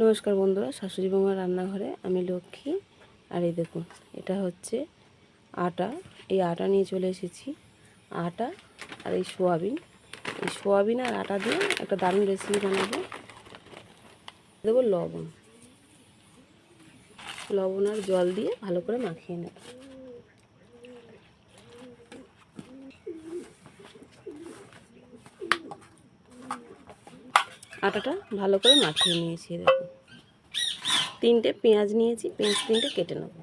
নমস্কার বন্ধুরা, শাশুড়ি বৌমার রান্নাঘরে আমি লক্ষ্মী। আর এই দেখুন, এটা হচ্ছে আটা। এই আটা নিয়ে চলে এসেছি। আটা আর এই সোয়াবিন আর আটা দিয়ে একটা দারুণ রেসিপি বানাবো। দেবো লবণ আর জল দিয়ে ভালো করে মাখিয়ে নেব। আটাটা ভালো করে মাখিয়ে নিয়েছি। দেখুন, 3টে পেঁয়াজ নিয়েছি, পেঁয়াজ 3টে কেটে নেব।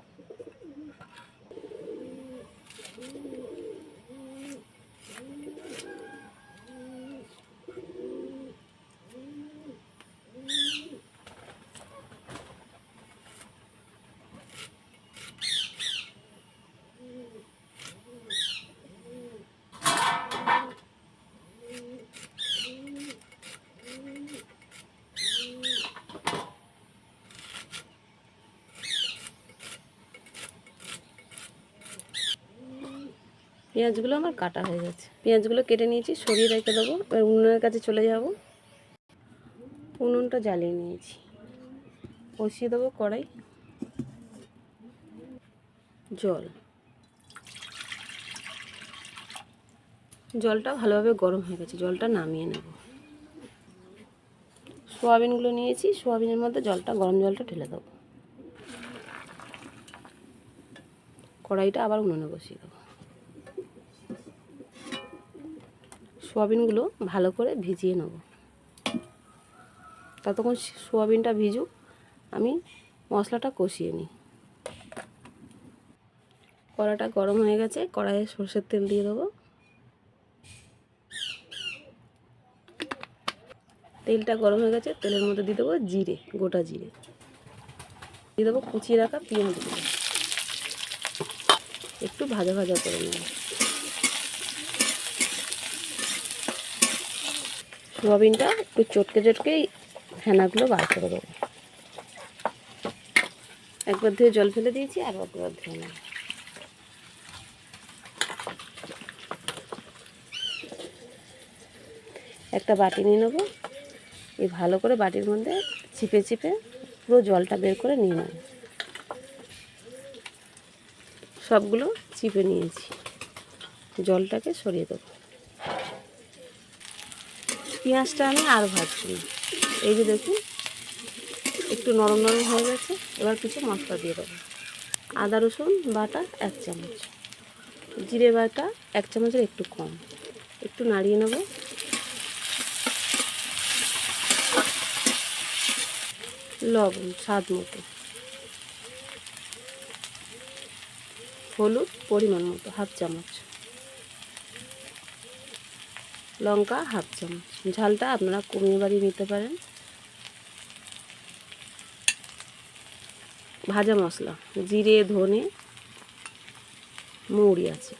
পেঁয়াজগুলো আমার কাটা হয়ে গেছে। পেঁয়াজগুলো কেটে নিয়েছি, সরিয়ে রেখে দেবো। এবার উনুনের কাছে চলে যাব। উনুনটা জ্বালিয়ে নিয়েছি, বসিয়ে দেবো কড়াই। জলটা ভালোভাবে গরম হয়ে গেছে, জলটা নামিয়ে নেব। সোয়াবিনগুলো নিয়েছি, সোয়াবিনের মধ্যে গরম জলটা ঢেলে দেবো। কড়াইটা আবার উনুনে বসিয়ে দেবো। সোয়াবিনগুলো ভালো করে ভিজিয়ে নেব। ততক্ষণ সোয়াবিনটা ভিজুক, আমি মশলাটা কষিয়ে নিই। কড়াইটা গরম হয়ে গেছে, কড়াইয়ে সরষের তেল দিয়ে দেবো। তেলটা গরম হয়ে গেছে, তেলের মধ্যে দিয়ে দেবো জিরে, গোটা জিরে দিয়ে দেবো। কুচিয়ে রাখা পেঁয়াজগুলো একটু ভাজা ভাজা করে নেব। সোয়াবিনটা একটু চটকে ফেনাগুলো বার করে দেবো। একবার ধুয়ে জল ফেলে দিয়েছি, আর একবার ধুয়ে নেব। একটা বাটি নিয়ে নেবো। এই ভালো করে বাটির মধ্যে চিপে পুরো জলটা বের করে নিয়ে নেব। সবগুলো চিপে নিয়েছি, জলটাকে সরিয়ে দেবো। পেঁয়াজটা আমি আর ভাজছি। এই যে দেখুন, একটু নরম হয়ে গেছে। এবার কিছু মশলা দিয়ে দেবো। আদা রসুন বাটা 1 চামচ, জিরে বাটা 1 চামচের একটু কম। একটু নাড়িয়ে নেব। লবণ স্বাদ মতো, হলুদ পরিমাণ মতো 1/2 চামচ, লঙ্কা 1/2 চামচ। ঝালটা আপনারা কমিয়ে বাড়িয়ে নিতে পারেন। ভাজা মশলা জিরে, ধনে, মৌরি আছে।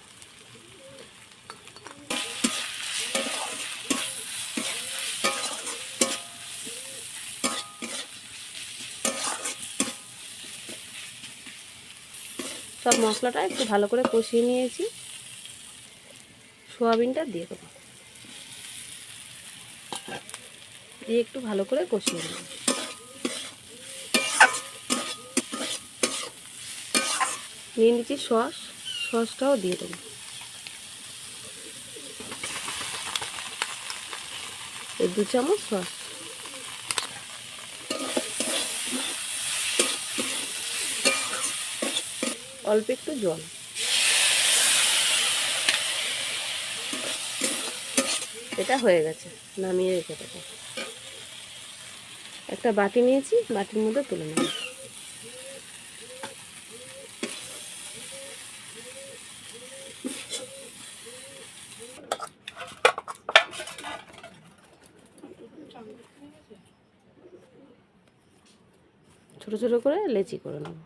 সব মশলাটা একটু ভালো করে কষিয়ে নিয়েছি। সোয়াবিনটা দিয়ে দেবো, দিয়ে একটু ভালো করে কষিয়ে নেব। নিয়ে নিচ্ছি সসটাও দিয়ে দেবো। এই 2 চামচ সস, অল্প একটু জল। এটা হয়ে গেছে, নামিয়ে রেখে দেবো। একটা বাটি নিয়েছি, বাটির মধ্যে তুলে নেব। ছোট ছোট করে লেচি করে নেব।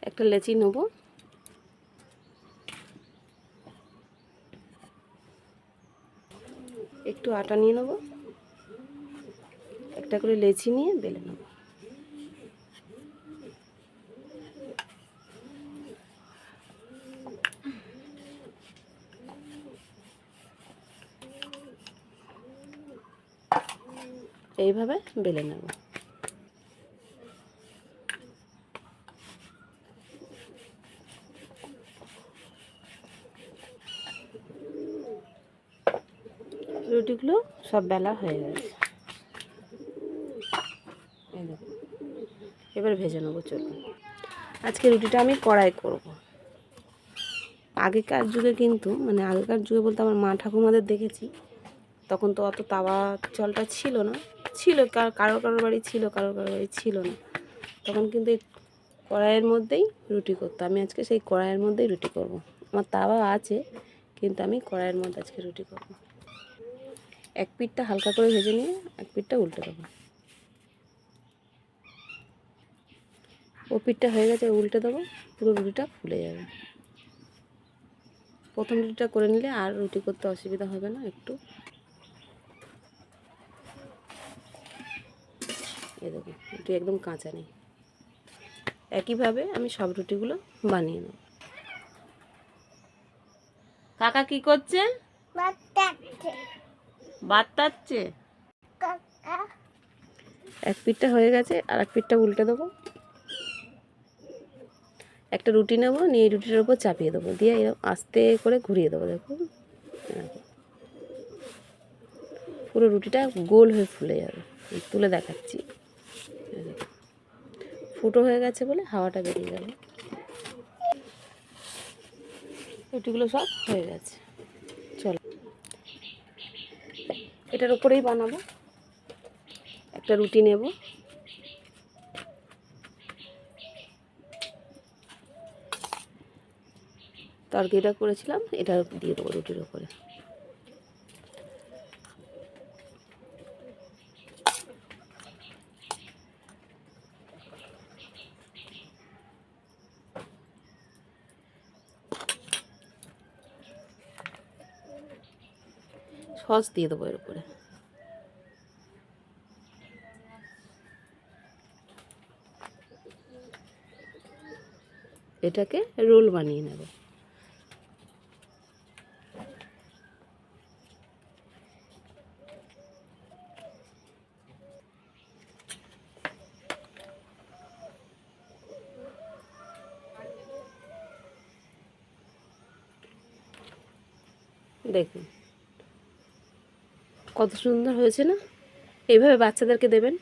একটা লেচি নেব, একটু আটা নিয়ে নেব, একটা করে লেচি নিয়ে বেলে নেব। এইভাবে বেলে নেব। রুটিগুলো সব বেলা হয়ে গেছে। এই দেখুন, এবার ভেজে নেবো। চলুন, আজকে রুটিটা আমি কড়াই করব। আগেকার যুগে কিন্তু, মানে আগেকার যুগে বলতে আমার মা ঠাকুমাদের দেখেছি, তখন তো অত তাওয়া জলটা ছিল না, ছিল কারো কারোর বাড়ি ছিল, কারো কারোর বাড়ি ছিল না। তখন কিন্তু এই কড়াইয়ের মধ্যেই রুটি করতো। আমি আজকে সেই কড়াইয়ের মধ্যেই রুটি করব। আমার তাওয়া আছে, কিন্তু আমি কড়াইয়ের মধ্যে আজকে রুটি করব। এক পিঠটা হালকা করে ভেজে নিয়ে এক পিঠটা উল্টে দেবো। ও পিঠটা হয়ে গেছে, উল্টে দেবো, পুরো রুটিটা ফুলে যাবে। প্রথম রুটিটা করে নিলে আর রুটি করতে অসুবিধা হবে না একটু। এই দেখুন, রুটি একদম কাঁচা নেই। একইভাবে আমি সব রুটিগুলো বানিয়ে নেব। কাকা কি করছে? বাতাচ্ছে। এক পিঠটা হয়ে গেছে, আর এক পিঠটা উল্টে দেবো। একটা রুটি নেবো, নিয়ে এই রুটিটার উপর চাপিয়ে দেবো, দিয়ে এরকম আস্তে করে ঘুরিয়ে দেবো। দেখুন, পুরো রুটিটা গোল হয়ে ফুলে যাবে। তুলে দেখাচ্ছি। ফুটো হয়ে গেছে বলে হাওয়াটা বেরিয়ে গেল। রুটিগুলো সব হয়ে গেছে। চলো, এটার উপরেই বানাবো। একটা রুটি নেব, তরকারিটা করেছিলাম এটা দিয়ে দেবো রুটির উপরে। সস দিয়ে দেবো এর উপরে। এটাকে রোল বানিয়ে নেব। দেখুন কত সুন্দর হয়েছে না? এইভাবে বাচ্চাদেরকে দেবেন,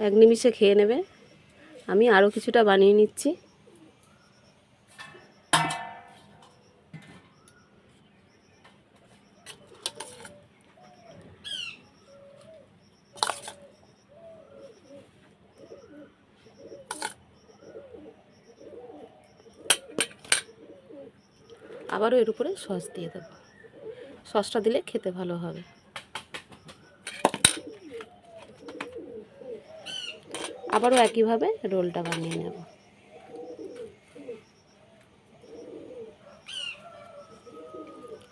এক নিমিষে খেয়ে নেবে। আমি আরও কিছুটা বানিয়ে নিচ্ছি। আবারও এর উপরে সস দিয়ে দেবো। সসটা দিলে খেতে ভালো হবে। আবারও একইভাবে রোলটা বানিয়ে নেব।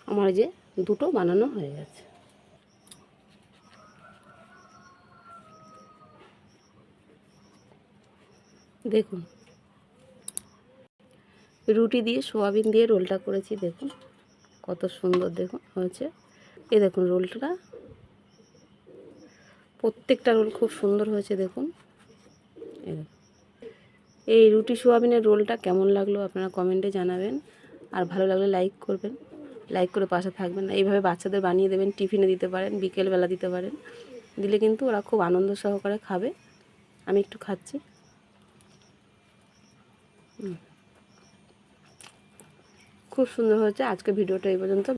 আমার যে দুটো বানানো হয়ে গেছে। দেখুন, রুটি দিয়ে সোয়াবিন দিয়ে রোলটা করেছি। দেখুন কত সুন্দর দেখুন হয়েছে। এই দেখুন রোলটা, প্রত্যেকটা রোল খুব সুন্দর হয়েছে। দেখুন, এই রুটি সোয়াবিনের রোলটা কেমন লাগলো আপনারা কমেন্টে জানাবেন। আর ভালো লাগলে লাইক করবেন, লাইক করে পাশে থাকবেন। এইভাবে বাচ্চাদের বানিয়ে দেবেন, টিফিনে দিতে পারেন, বিকেলবেলা দিতে পারেন। দিলে কিন্তু ওরা খুব আনন্দ সহকারে খাবে। আমি একটু খাচ্ছি। খুব সুন্দর হয়েছে। আজকে ভিডিওটা এই পর্যন্ত।